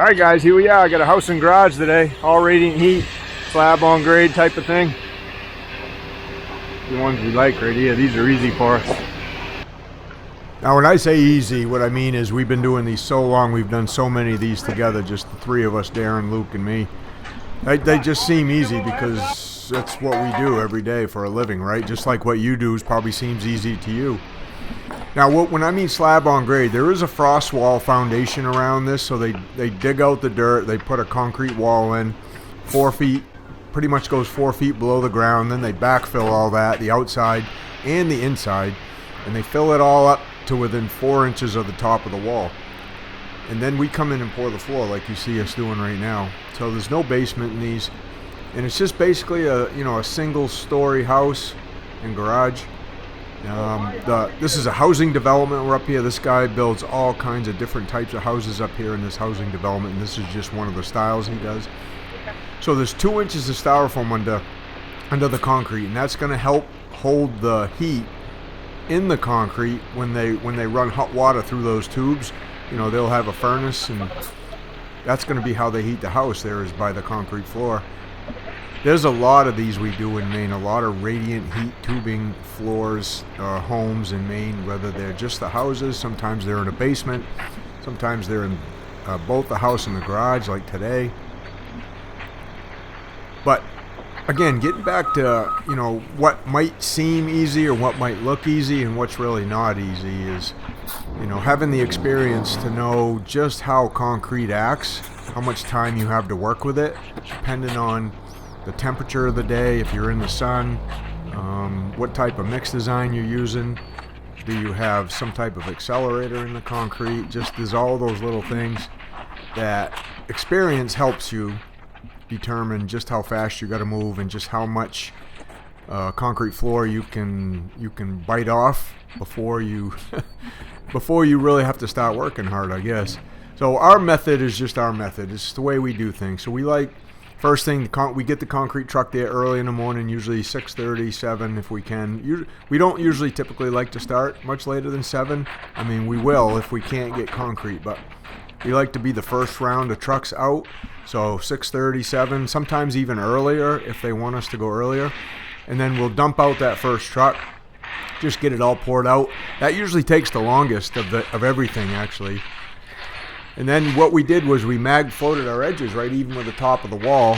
Alright guys, here we are. I got a house and garage today. All radiant heat, slab on grade type of thing. The ones we like right here. These are easy for us. Now when I say easy, what I mean is we've been doing these so long, we've done so many of these together, just the three of us, Darin, Luke, and me. They just seem easy because that's what we do every day for a living, right? Just like what you do probably seems easy to you. Now, when I mean slab on grade, there is a frost wall foundation around this, so they dig out the dirt, they put a concrete wall in, 4 feet, pretty much goes 4 feet below the ground, then they backfill all that, the outside and the inside, and they fill it all up to within 4 inches of the top of the wall. And then we come in and pour the floor like you see us doing right now. So there's no basement in these, and it's just basically a single-story house and garage. This is a housing development. We're up here. This guy builds all kinds of different types of houses up here in this housing development, and this is just one of the styles he does. So there's 2 inches of styrofoam under the concrete, and that's going to help hold the heat in the concrete when they run hot water through those tubes. They'll have a furnace, and that's going to be how they heat the house. There is by the concrete floor. There's a lot of these we do in Maine, a lot of radiant heat tubing floors, homes in Maine, whether they're just the houses, sometimes they're in a basement, sometimes they're in both the house and the garage like today. But again, getting back to, what might seem easy or what might look easy and what's really not easy is, having the experience to know just how concrete acts, how much time you have to work with it, depending on the temperature of the day, if you're in the sun, what type of mix design you're using, do you have some type of accelerator in the concrete, just there's all those little things that experience helps you determine just how fast you got to move and just how much concrete floor you can bite off before you before you really have to start working hard, I guess. So our method is just our method. It's the way we do things. So we like, first thing, we get the concrete truck there early in the morning, usually 6:30, 7 if we can. We don't usually typically like to start much later than 7. I mean, we will if we can't get concrete, but we like to be the first round of trucks out. So 6:30, 7, sometimes even earlier if they want us to go earlier. And then we'll dump out that first truck, just get it all poured out. That usually takes the longest of everything, actually. And then what we did was we mag floated our edges right even with the top of the wall.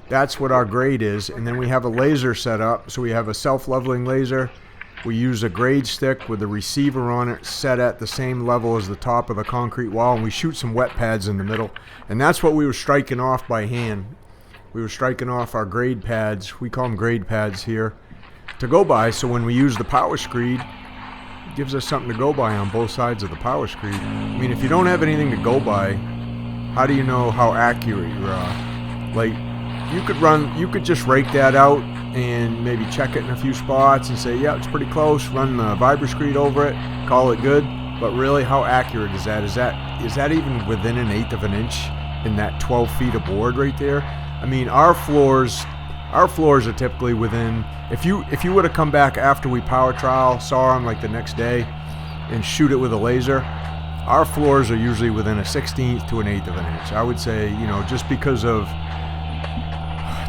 That's what our grade is. And then we have a laser set up. So we have a self-leveling laser. We use a grade stick with a receiver on it set at the same level as the top of the concrete wall. And we shoot some wet pads in the middle. And that's what we were striking off by hand. We were striking off our grade pads. We call them grade pads here to go by. So when we use the power screed, gives us something to go by on both sides of the power screed. I mean, if you don't have anything to go by, how do you know how accurate you are? Like, you could just rake that out and maybe check it in a few spots and say, yeah, it's pretty close, run the vibra screed over it, call it good. But really, how accurate is that? Is that even within 1/8 of an inch in that 12 feet of board right there? I mean, our floors are typically within, if you were to come back after we power trowel, saw them like the next day and shoot it with a laser, our floors are usually within a 1/16 to 1/8 of an inch. I would say, just because of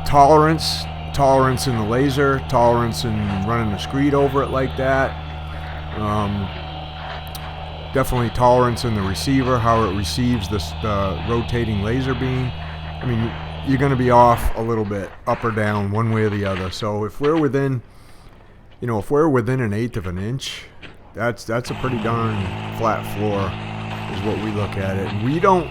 tolerance in the laser, tolerance in running a screed over it like that, definitely tolerance in the receiver, how it receives the rotating laser beam. I mean, you're going to be off a little bit, up or down, one way or the other. So if we're within, an 1/8 of an inch, that's a pretty darn flat floor, is what we look at it. And we don't,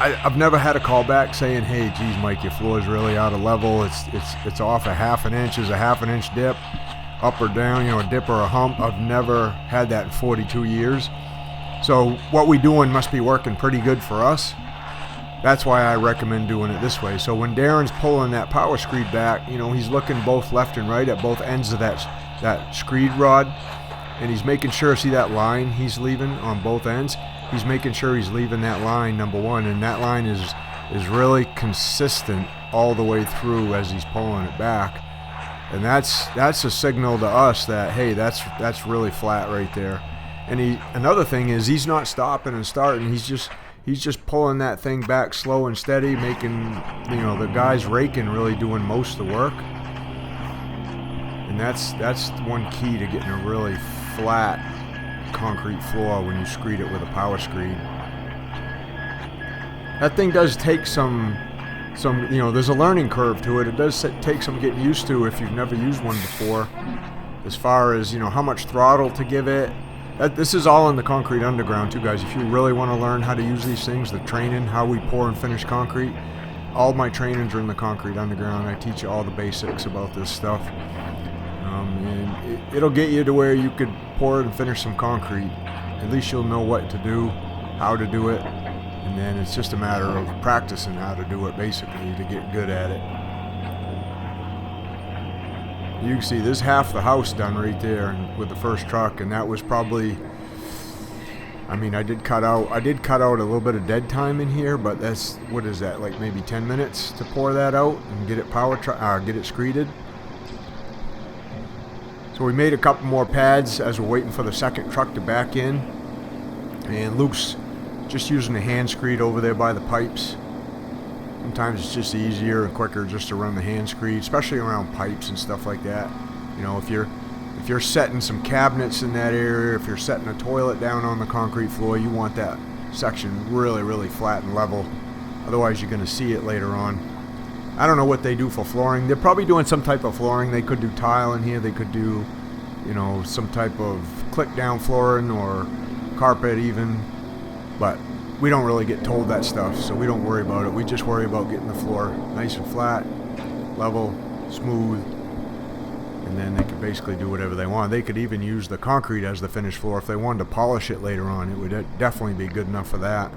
I've never had a call back saying, hey, geez, Mike, your floor is really out of level. It's off a 1/2 inch. There's a 1/2 inch dip, up or down, a dip or a hump. I've never had that in 42 years. So what we're doing must be working pretty good for us. That's why I recommend doing it this way. So when Darin's pulling that power screed back, he's looking both left and right at both ends of that screed rod, and he's making sure, see that line he's leaving on both ends? He's making sure he's leaving that line, number one, and that line is really consistent all the way through as he's pulling it back. And that's a signal to us that, hey, that's really flat right there. And another thing is he's not stopping and starting. He's just pulling that thing back slow and steady, making, the guys raking really doing most of the work. And that's one key to getting a really flat concrete floor when you screed it with a power screed. That thing does take some there's a learning curve to it. It does take some getting used to if you've never used one before, as far as how much throttle to give it. This is all in the concrete underground too, guys. If you really want to learn how to use these things, the training, how we pour and finish concrete, all my trainings are in the concrete underground. I teach you all the basics about this stuff, and it'll get you to where you could pour and finish some concrete. At least you'll know what to do, how to do it, and then it's just a matter of practicing how to do it, basically, to get good at it. You can see there's half the house done right there with the first truck, and that was probably, I did cut out a little bit of dead time in here, but that's, what is that, like maybe 10 minutes to pour that out and get it get it screeded. So we made a couple more pads as we're waiting for the second truck to back in, and Luke's just using a hand screed over there by the pipes. Sometimes it's just easier and quicker just to run the hand screed, especially around pipes and stuff like that. If you're setting some cabinets in that area, if you're setting a toilet down on the concrete floor, you want that section really, really flat and level. Otherwise, you're going to see it later on. I don't know what they do for flooring. They're probably doing some type of flooring. They could do tile in here. They could do, some type of click down flooring or carpet even. But we don't really get told that stuff, so we don't worry about it. We just worry about getting the floor nice and flat, level, smooth, and then they could basically do whatever they want. They could even use the concrete as the finished floor. If they wanted to polish it later on, it would definitely be good enough for that.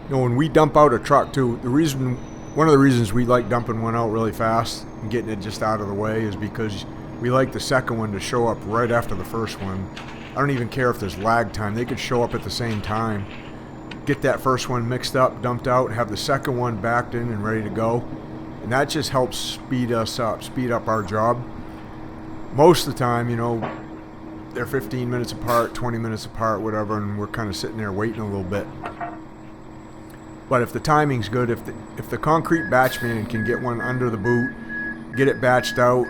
When we dump out a truck too, one of the reasons we like dumping one out really fast and getting it just out of the way is because we like the second one to show up right after the first one. I don't even care if there's lag time. They could show up at the same time. Get that first one mixed up, dumped out, have the second one backed in and ready to go. And that just helps speed up our job. Most of the time, they're 15 minutes apart, 20 minutes apart, whatever, and we're kind of sitting there waiting a little bit. But if the timing's good, if the concrete batch man can get one under the boot, get it batched out,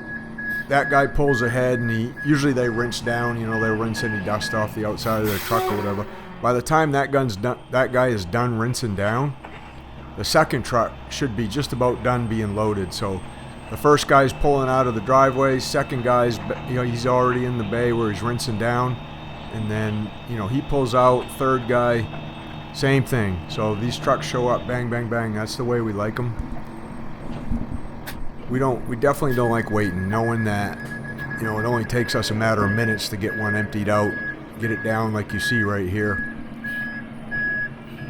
that guy pulls ahead, and usually they rinse down, they rinse any dust off the outside of their truck or whatever. By the time that guy is done rinsing down, the second truck should be just about done being loaded. So the first guy's pulling out of the driveway, second guy's, he's already in the bay where he's rinsing down, and then, he pulls out, third guy, same thing. So these trucks show up, bang, bang, bang. That's the way we like them. We definitely don't like waiting, knowing that, it only takes us a matter of minutes to get one emptied out, get it down like you see right here.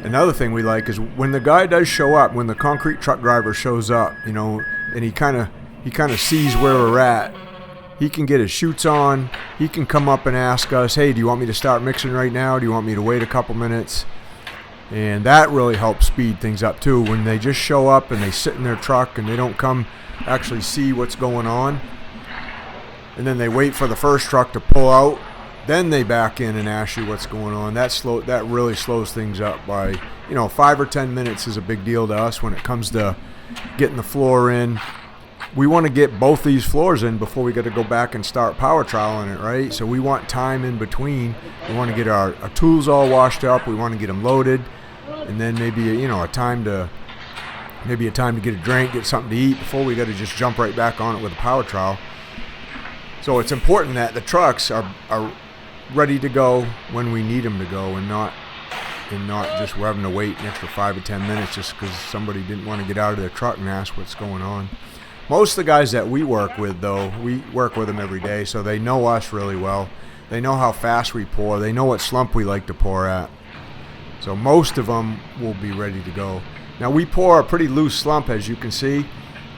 Another thing we like is when the guy does show up, when the concrete truck driver shows up, and he kind of sees where we're at, he can get his chutes on, he can come up and ask us, hey, do you want me to start mixing right now? Do you want me to wait a couple minutes? And that really helps speed things up too. When they just show up and they sit in their truck and they don't come actually see what's going on, and then they wait for the first truck to pull out, then they back in and ask you what's going on. That really slows things up by 5 or 10 minutes is a big deal to us when it comes to getting the floor in. We want to get both these floors in before we got to go back and start power troweling it, right? So we want time in between. We want to get our tools all washed up. We want to get them loaded, and then maybe a time to get a drink, get something to eat before we got to just jump right back on it with a power trowel. So it's important that the trucks are ready to go when we need them to go, and not just we're having to wait an extra 5 or 10 minutes just because somebody didn't want to get out of their truck and ask what's going on. Most of the guys that we work with, though, we work with them every day, so they know us really well. They know how fast we pour. They know what slump we like to pour at. So most of them will be ready to go. Now we pour a pretty loose slump, as you can see.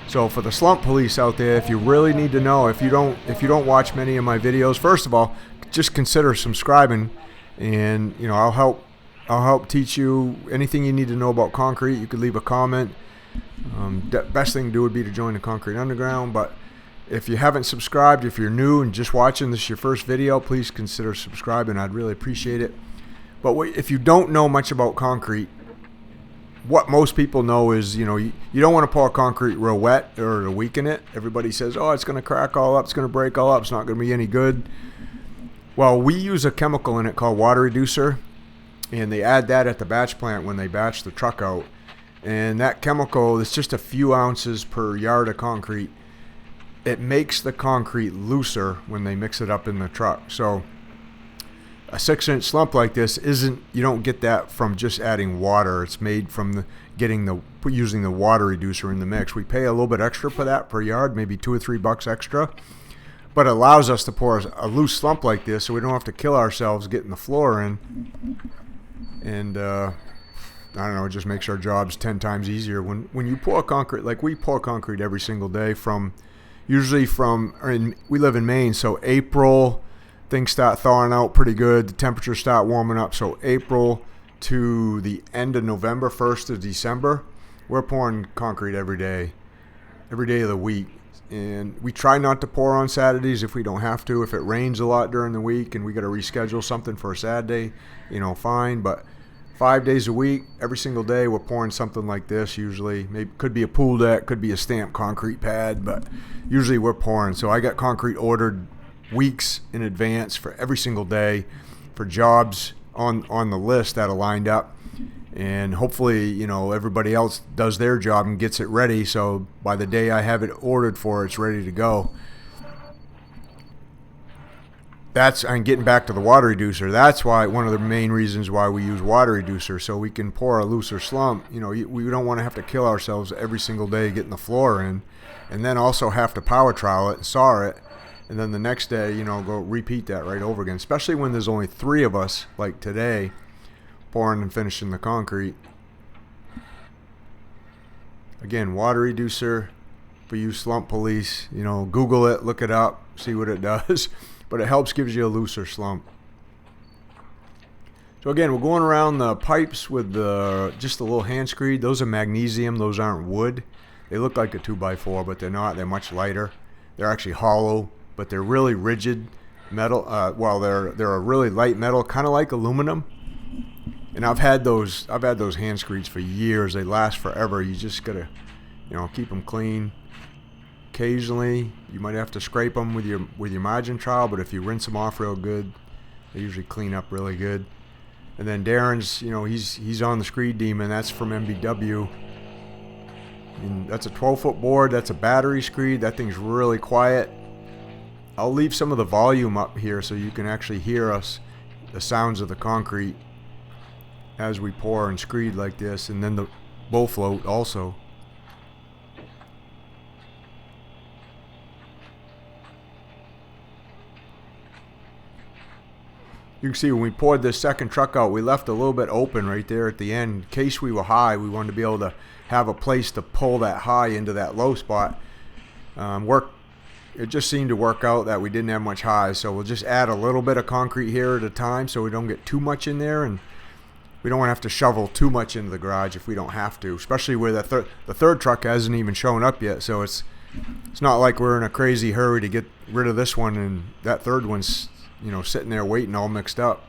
So for the slump police out there, if you really need to know, if you don't watch many of my videos, first of all, just consider subscribing, and I'll help teach you anything you need to know about concrete. You could leave a comment. Best thing to do would be to join the Concrete Underground, but If you haven't subscribed, if you're new and just watching this your first video, please consider subscribing. I'd really appreciate it. But if you don't know much about concrete, what most people know is, you don't want to pour concrete real wet or to weaken it. Everybody says, oh, it's going to crack all up, it's going to break all up, it's not going to be any good. Well, we use a chemical in it called water reducer, and they add that at the batch plant when they batch the truck out. And that chemical is just a few ounces per yard of concrete. It makes the concrete looser when they mix it up in the truck. So a 6-inch slump like this you don't get that from just adding water. It's made from using the water reducer in the mix. We pay a little bit extra for that per yard, maybe $2 or $3 extra, but it allows us to pour a loose slump like this so we don't have to kill ourselves getting the floor in. And I don't know, it just makes our jobs 10 times easier. When you pour concrete, like we pour concrete every single day we live in Maine, so April, things start thawing out pretty good. The temperatures start warming up. So April to the end of November, 1st of December, we're pouring concrete every day of the week. And we try not to pour on Saturdays if we don't have to. If it rains a lot during the week and we got to reschedule something for a Saturday, fine. But 5 days a week, every single day, we're pouring something like this usually. Maybe could be a pool deck, could be a stamped concrete pad, but usually we're pouring. So I got concrete ordered weeks in advance for every single day for jobs on the list that are lined up. And hopefully, everybody else does their job and gets it ready. So by the day I have it ordered for, it's ready to go. I'm getting back to the water reducer. That's why one of the main reasons why we use water reducer, so we can pour a looser slump. We don't want to have to kill ourselves every single day getting the floor in, and then also have to power trowel it and saw it, and then the next day, go repeat that right over again. Especially when there's only 3 of us, like today, pouring and finishing the concrete. Again, water reducer for you slump police. Google it, look it up, see what it does. But it gives you a looser slump. So again, we're going around the pipes with just a little hand screed. Those are magnesium, those aren't wood. They look like a 2x4, but they're not. They're much lighter. They're actually hollow, but they're really rigid metal. They're a really light metal, kind of like aluminum. And I've had those hand screeds for years. They last forever. You just gotta, keep them clean. Occasionally, you might have to scrape them with your margin trowel, but if you rinse them off real good, they usually clean up really good. And then Darin's, he's on the Screed Demon. That's from MBW. And that's a 12-foot board. That's a battery screed. That thing's really quiet. I'll leave some of the volume up here so you can actually hear the sounds of the concrete as we pour and screed like this, and then the bow float also. You can see when we poured this second truck out, we left a little bit open right there at the end. In case we were high, we wanted to be able to have a place to pull that high into that low spot. It just seemed to work out that we didn't have much high, so we'll just add a little bit of concrete here at a time so we don't get too much in there, and we don't want to have to shovel too much into the garage if we don't have to, especially where the third truck hasn't even shown up yet. So it's not like we're in a crazy hurry to get rid of this one and that third one's sitting there waiting all mixed up.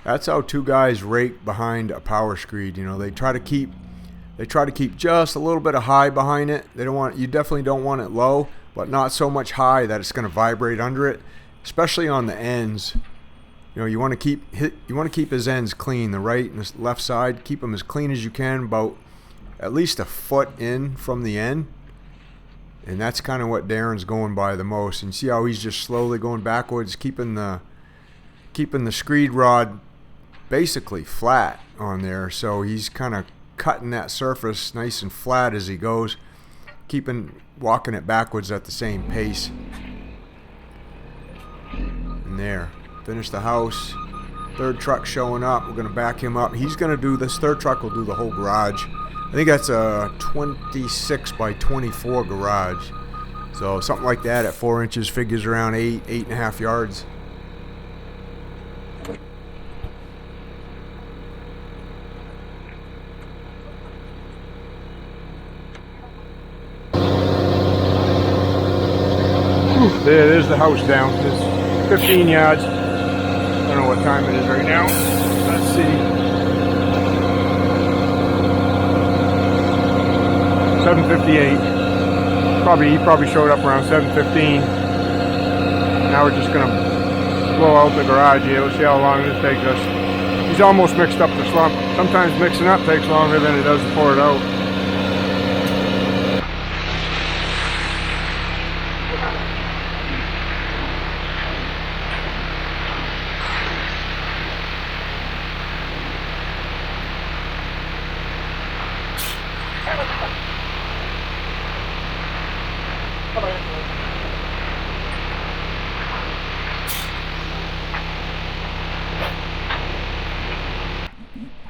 That's how 2 guys rake behind a power screed. They try to keep just a little bit of high behind it. You definitely don't want it low, but not so much high that it's going to vibrate under it, especially on the ends. You want to keep his ends clean, the right and the left side. Keep them as clean as you can, about at least a foot in from the end. And that's kind of what Darin's going by the most. And see how he's just slowly going backwards, keeping the screed rod basically flat on there. So he's kind of cutting that surface nice and flat as he goes, walking it backwards at the same pace. And there, finish the house. Third truck showing up. We're going to back him up. He's going to do this. Third truck will do the whole garage. I think that's a 26 by 24 garage. So something like that at 4 inches figures around 8.5 yards. There's the house down. It's 15 yards. I don't know what time it is right now. Let's see. 7:58. He probably showed up around 7:15. Now we're just gonna blow out the garage here. We'll see how long this takes us. He's almost mixed up the slump. Sometimes mixing up takes longer than it does to pour it out.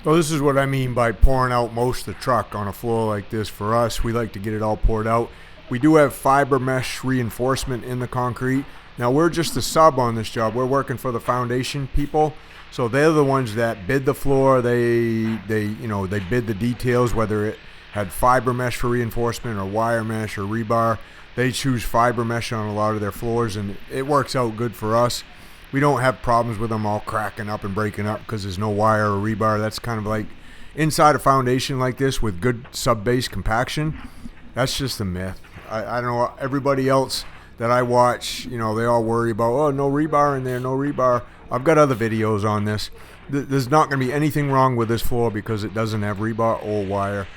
Well, this is what I mean by pouring out most of the truck on a floor like this. For us, we like to get it all poured out. We do have fiber mesh reinforcement in the concrete. Now, we're just a sub on this job. We're working for the foundation people. So they're the ones that bid the floor. They bid the details, whether it had fiber mesh for reinforcement or wire mesh or rebar. They choose fiber mesh on a lot of their floors, and it works out good for us. We don't have problems with them all cracking up and breaking up because there's no wire or rebar. That's kind of like inside a foundation like this with good sub-base compaction. That's just a myth. I don't know, everybody else that I watch, they all worry about, oh, no rebar in there, no rebar. I've got other videos on this. There's not going to be anything wrong with this floor because it doesn't have rebar or wire.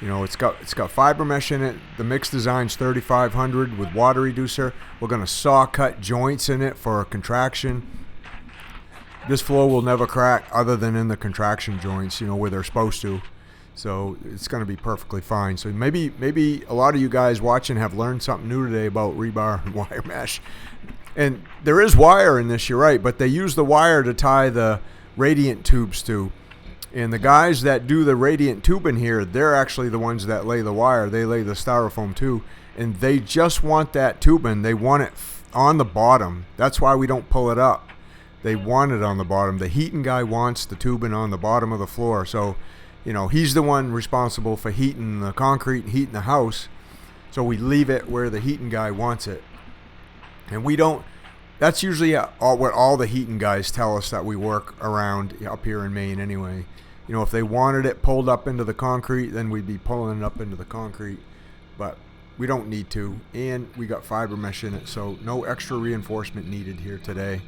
It's got fiber mesh in it. The mix design's 3500 with water reducer. We're going to saw cut joints in it for a contraction. This floor will never crack other than in the contraction joints, where they're supposed to. So it's going to be perfectly fine. So maybe a lot of you guys watching have learned something new today about rebar and wire mesh. And there is wire in this, you're right, but they use the wire to tie the radiant tubes to. And the guys that do the radiant tubing here, they're actually the ones that lay the wire. They lay the styrofoam too. And they just want that tubing. They want it on the bottom. That's why we don't pull it up. They want it on the bottom. The heating guy wants the tubing on the bottom of the floor. So, he's the one responsible for heating the concrete and heating the house. So we leave it where the heating guy wants it. And we don't. That's usually what all the heating guys tell us that we work around up here in Maine anyway. If they wanted it pulled up into the concrete, then we'd be pulling it up into the concrete. But we don't need to. And we got fiber mesh in it, so no extra reinforcement needed here today.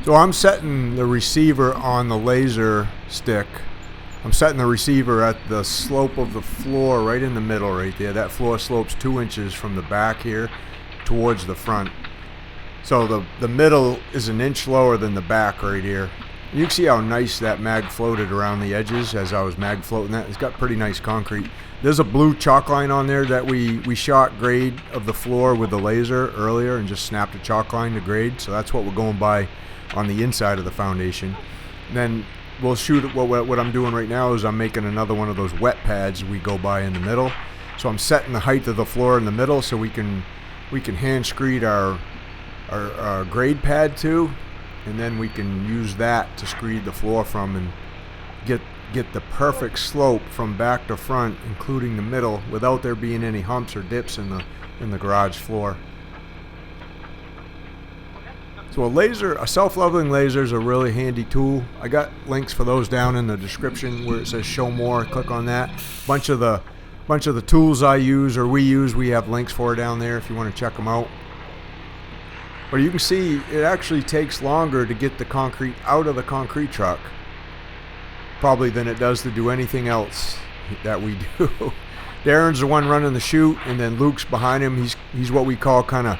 So I'm setting the receiver on the laser stick. I'm setting the receiver at the slope of the floor right in the middle right there. That floor slopes 2 inches from the back here towards the front. So the middle is an inch lower than the back right here. You can see how nice that mag floated around the edges as I was mag floating that. It's got pretty nice concrete. There's a blue chalk line on there that we shot grade of the floor with the laser earlier and just snapped a chalk line to grade. So that's what we're going by on the inside of the foundation. And then we'll shoot what I'm doing right now is I'm making another one of those wet pads we go by in the middle. So I'm setting the height of the floor in the middle so we can hand screed our grade pad to, and then we can use that to screed the floor from and get the perfect slope from back to front, including the middle, without there being any humps or dips in the garage floor. So a self-leveling laser is a really handy tool. I got links for those down in the description where it says show more. Click on that. Bunch of the tools I use or we use, we have links for down there if you want to check them out. But you can see it actually takes longer to get the concrete out of the concrete truck probably than it does to do anything else that we do. Darin's the one running the chute, and then Luke's behind him. He's what we call kind of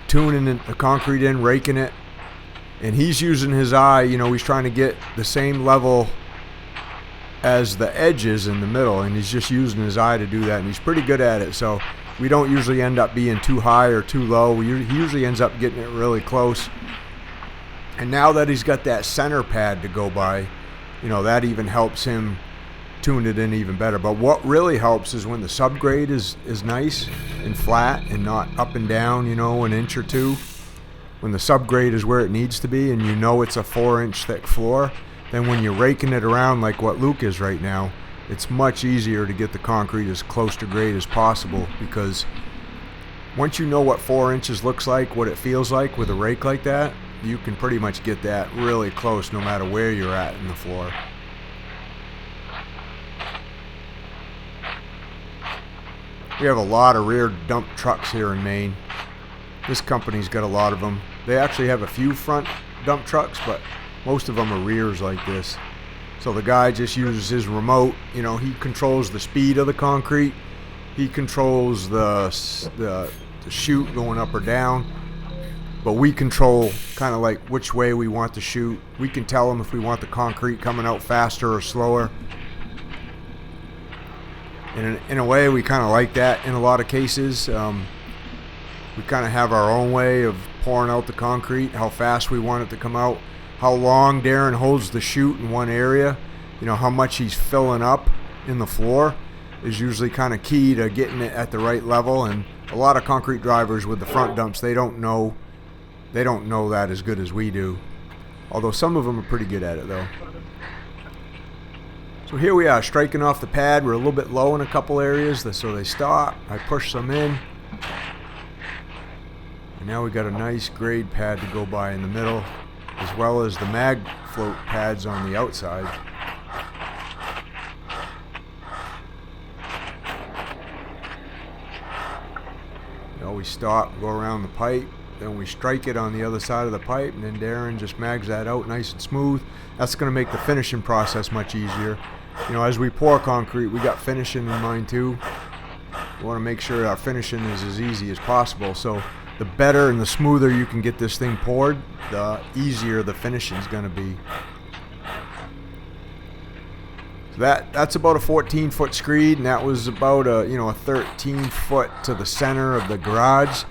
tuning the concrete in, raking it, and he's using his eye. He's trying to get the same level as the edges in the middle, and he's just using his eye to do that, and he's pretty good at it. So we don't usually end up being too high or too low. He usually ends up getting it really close. And now that he's got that center pad to go by, that even helps him tune it in even better. But what really helps is when the subgrade is nice and flat and not up and down, an inch or two. When the subgrade is where it needs to be and it's a 4-inch thick floor, then when you're raking it around like what Luke is right now, it's much easier to get the concrete as close to grade as possible, because once you know what 4 inches looks like, what it feels like with a rake like that, you can pretty much get that really close no matter where you're at in the floor. We have a lot of rear dump trucks here in Maine. This company's got a lot of them. They actually have a few front dump trucks, but most of them are rears like this. So the guy just uses his remote. He controls the speed of the concrete. He controls the chute going up or down. But we control kind of like which way we want to shoot. We can tell him if we want the concrete coming out faster or slower. And in a way, we kind of like that in a lot of cases. We kind of have our own way of pouring out the concrete, how fast we want it to come out, how long Darin holds the chute in one area, how much he's filling up in the floor is usually kind of key to getting it at the right level. And a lot of concrete drivers with the front dumps, they don't know that as good as we do. Although some of them are pretty good at it though. So here we are, striking off the pad. We're a little bit low in a couple areas, so they stop. I push some in. And now we got a nice grade pad to go by in the middle, as well as the mag float pads on the outside. We stop, go around the pipe, then we strike it on the other side of the pipe, and then Darin just mags that out nice and smooth. That's going to make the finishing process much easier. As we pour concrete, we got finishing in mind too. We want to make sure our finishing is as easy as possible. So the better and the smoother you can get this thing poured, the easier the finishing is going to be. So that's about a 14-foot screed, and that was about a 13-foot to the center of the garage.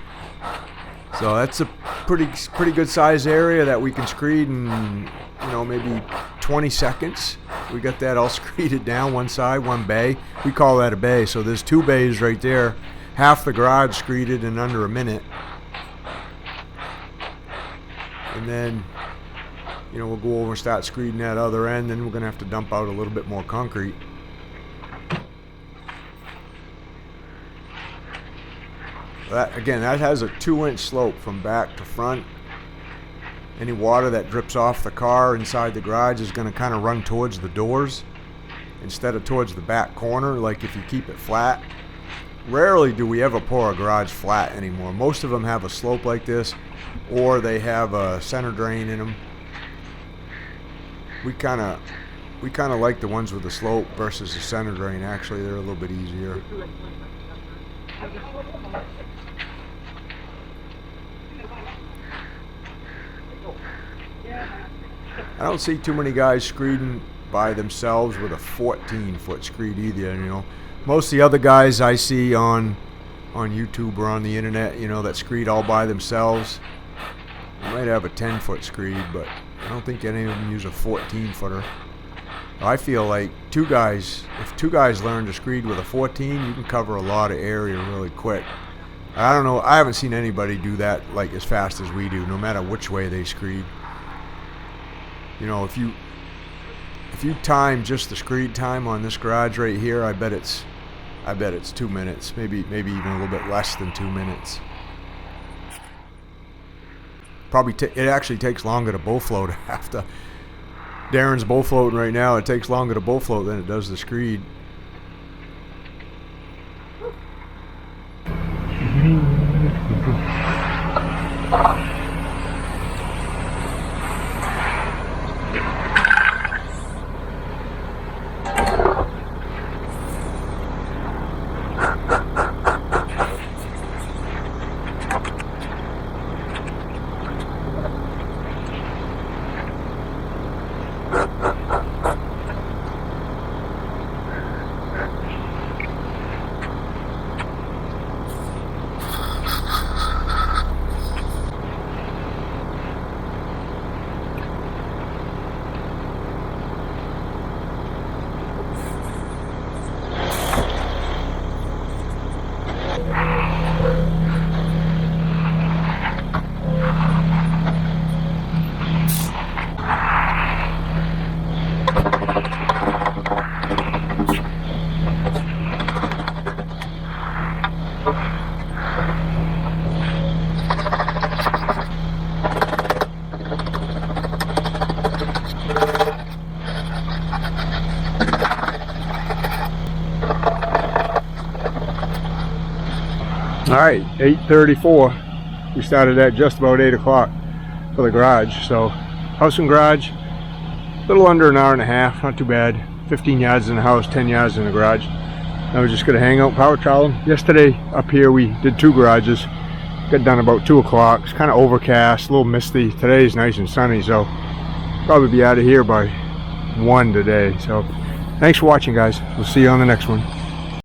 So that's a pretty good size area that we can screed in maybe 20 seconds. We got that all screeded down, one side, one bay. We call that a bay. So there's 2 bays right there. Half the garage screeded in under a minute. And then we'll go over and start screeding that other end, then we're going to have to dump out a little bit more concrete. That has a 2-inch slope from back to front. Any water that drips off the car inside the garage is going to kind of run towards the doors instead of towards the back corner, like if you keep it flat. Rarely do we ever pour a garage flat anymore. Most of them have a slope like this, or they have a center drain in them. We kind of like the ones with the slope versus the center drain. Actually, they're a little bit easier. I don't see too many guys screeding by themselves with a 14-foot screed either. Most of the other guys I see on YouTube or on the internet, that screed all by themselves, they might have a 10-foot screed, but I don't think any of them use a 14-footer. I feel like if two guys learn to screed with a 14, you can cover a lot of area really quick. I don't know, I haven't seen anybody do that like as fast as we do, no matter which way they screed. You know, if you time just the screed time on this garage right here, I bet it's 2 minutes, maybe even a little bit less than 2 minutes. Probably it actually takes longer to bow float after Darin's bow floating right now. It takes longer to bow float than it does the screed. All right, 8:34. We started at just about 8 o'clock for the garage. So house and garage, a little under an hour and a half, not too bad. 15 yards in the house, 10 yards in the garage. Now we're just gonna hang out, power trowel. Yesterday up here we did 2 garages. Got done about 2 o'clock. It's kind of overcast, a little misty. Today's nice and sunny, so probably be out of here by 1 today. So thanks for watching, guys. We'll see you on the next one.